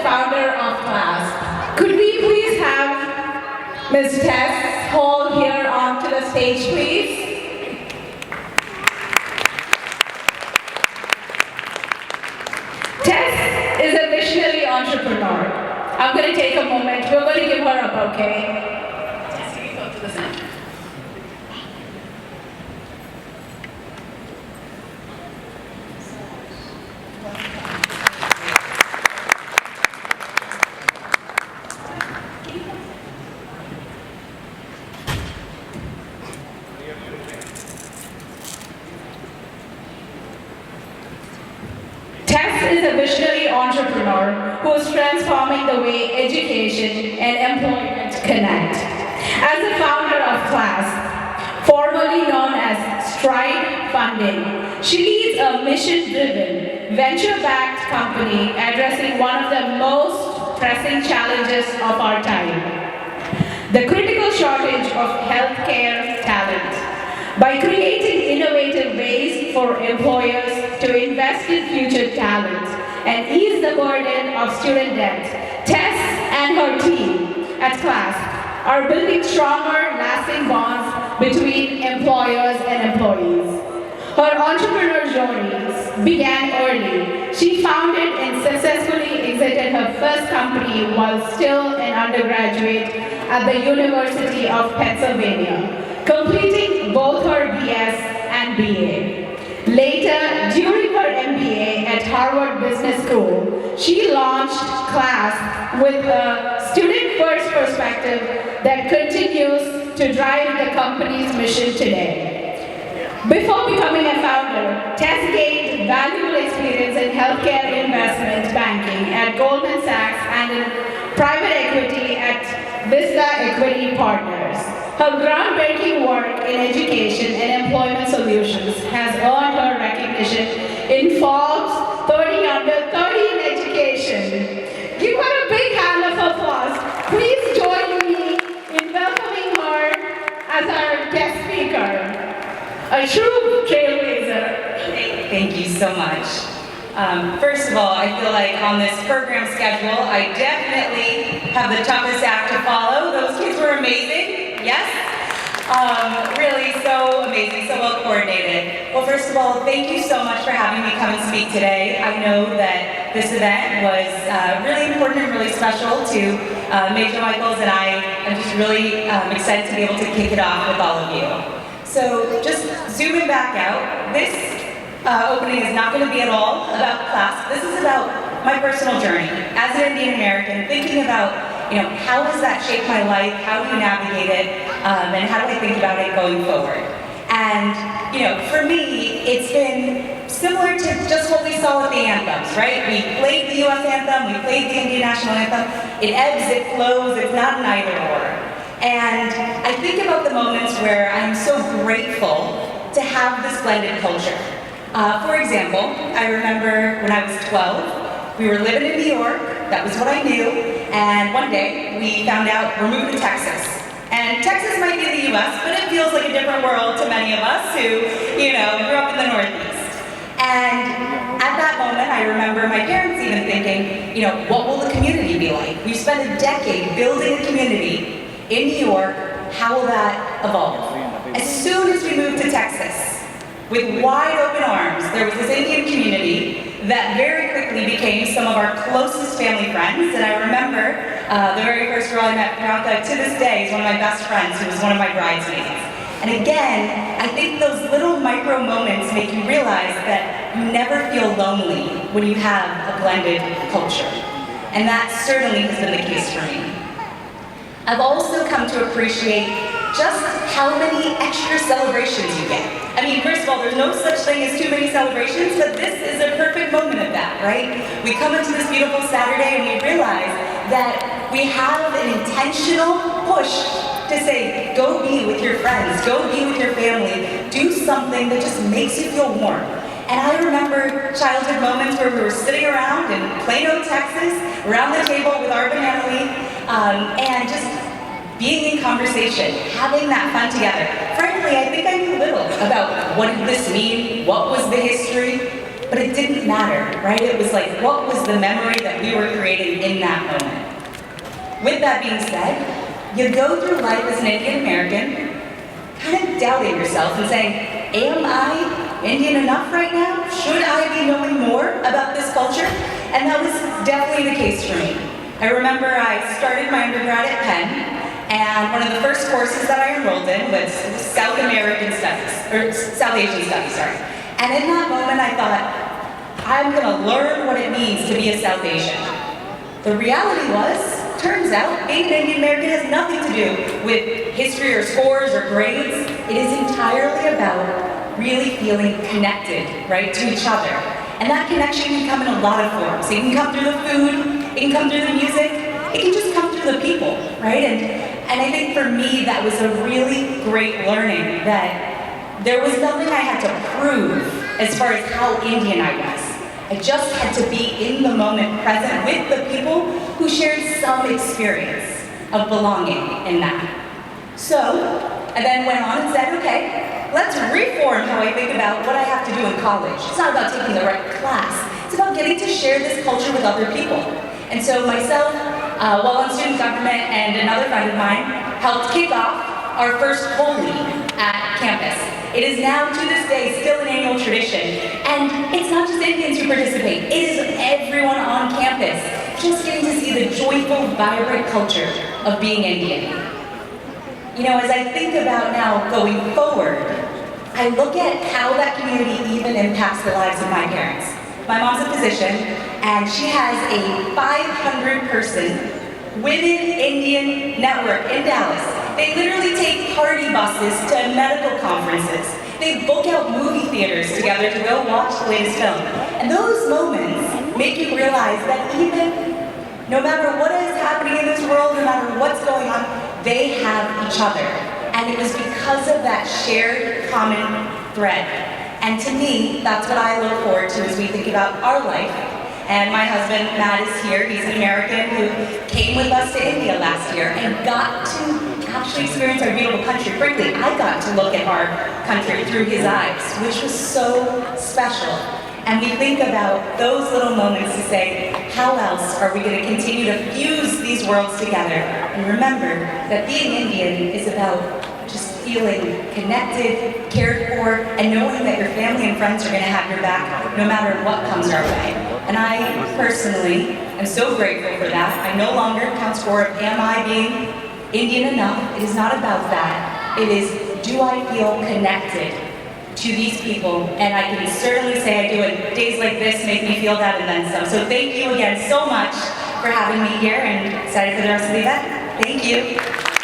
founder of Clasp. Could we please have Ms. Tess Hall here onto the stage, please? Tess is a visionary entrepreneur. I'm going to take a moment. We're going to give her a bouquet. Tess, can you go to the center? Tess is a visionary entrepreneur who is transforming the way education and employment connect. As the founder of Clasp, formerly known as Stride Funding, she leads a mission-driven, venture-backed company addressing one of the most pressing challenges of our time: the critical shortage of healthcare talent. By creating innovative ways for employers to invest in future talent and ease the burden of student debt, Tess and her team at Clasp are building stronger, lasting bonds between employers and employees. Her entrepreneur journeys began early. She founded and successfully exited her first company while still an undergraduate at the University of Pennsylvania, completing both her BS and BA. Later, during her MBA at Harvard Business School, she launched Clasp with a student-first perspective that continues to drive the company's mission today. Before becoming a founder, Tess gained valuable experience in healthcare investment banking at Goldman Sachs and in private equity at Vista Equity Partners. Her groundbreaking work in education and employment solutions has earned her recognition in Forbes 30 Under 30 in education. Give her a big hand of applause. Please join me in welcoming her as our guest speaker. A true trailblazer. Thank you so much. First of all, I feel like on this program schedule, I definitely have the toughest act to follow. Those kids were amazing. Yes? Really so amazing, so well coordinated. Well, first of all, thank you so much for having me come and speak today. I know that this event was really important and really special to Major Michaels, and I am just really excited to be able to kick it off with all of you. So just zooming back out, this opening is not going to be at all about Clasp. This is about my personal journey as an Indian American, thinking about how does that shape my life, how do you navigate it, and how do I think about it going forward. And for me, it's been similar to just what we saw with the anthems, right? We played the US anthem, we played the Indian national anthem. It ebbs, it flows, it's not an either or. And I think about the moments where I'm so grateful to have this blended culture. For example, I remember when I was 12, we were living in New York, that was what I knew, and one day we found out we're moving to Texas. And Texas might be the US, but it feels like a different world to many of us who, grew up in the Northeast. And at that moment, I remember my parents even thinking, what will the community be like? We've spent a decade building a community in New York, how will that evolve? As soon as we moved to Texas, with wide open arms, there was this Indian community that very quickly became some of our closest family friends. And I remember the very first girl I met, Priyanka, to this day is one of my best friends, who was one of my bridesmaids. And again, I think those little micro moments make you realize that you never feel lonely when you have a blended culture. And that certainly has been the case for me. I've also come to appreciate just how many extra celebrations you get. I mean, first of all, there's no such thing as too many celebrations, but this is a perfect moment of that, right? We come into this beautiful Saturday and we realize that we have an intentional push to say, go be with your friends, go be with your family, do something that just makes you feel warm. And I remember childhood moments where we were sitting around in Plano, Texas, around the table with our banana leaf, and just being in conversation, having that fun together. Frankly, I think I knew little about what did this mean, what was the history, but it it didn't matter, right? It was like, what was the memory that we were creating in that moment? With that being said, you go through life as an Indian American, kind of doubting yourself and saying, am I Indian enough right now? Should I be knowing more about this culture? And that was definitely the case for me. I remember I started my undergrad at Penn, and one of the first courses that I enrolled in was South American Studies, or South Asian Studies, sorry. And in that moment I thought, I'm gonna learn what it means to be a South Asian. The reality was, turns out, being an Indian American has nothing to do with history or scores or grades. It is entirely about really feeling connected, right, to each other. And that connection can come in a lot of forms. It can come through the food, it can come through the music, it can just come through the people, right? And I think for me, that was a really great learning, that there was nothing I had to prove as far as how Indian I was. I just had to be in the moment, present with the people who shared some experience of belonging in that. So, I then went on and said, okay, let's reform how I think about what I have to do in college. It's not about taking the right class. It's about getting to share this culture with other people. And so myself, while in student government, and another friend of mine helped kick off our first KoB at campus. It is now, to this day, still an annual tradition. And it's not just Indians who participate, it is everyone on campus, just getting to see the joyful, vibrant culture of being Indian. You know, as I think about now going forward, I look at how that community even impacts the lives of my parents. My mom's a physician, and she has a 500-person Women Indian network in Dallas. They literally take party buses to medical conferences. They book out movie theaters together to go watch the latest film. And those moments make you realize that even no matter what is happening in this world, no matter what's going on, they have each other. And it was because of that shared common thread. And to me, that's what I look forward to as we think about our life. And my husband, Matt, is here. He's an American who came with us to India last year and got to actually experience our beautiful country. Frankly, I got to look at our country through his eyes, which was so special. And we think about those little moments to say, how else are we going to continue to fuse these worlds together? And remember that being Indian is about just feeling connected, cared for, and knowing that your family and friends are going to have your back no matter what comes our way. And I personally am so grateful for that. I no longer count score of am I being Indian enough. It is not about that. It is, do I feel connected to these people? And I can certainly say I do, and days like this make me feel that and then some. So thank you again so much for having me here, and excited for the rest of the event. Thank you.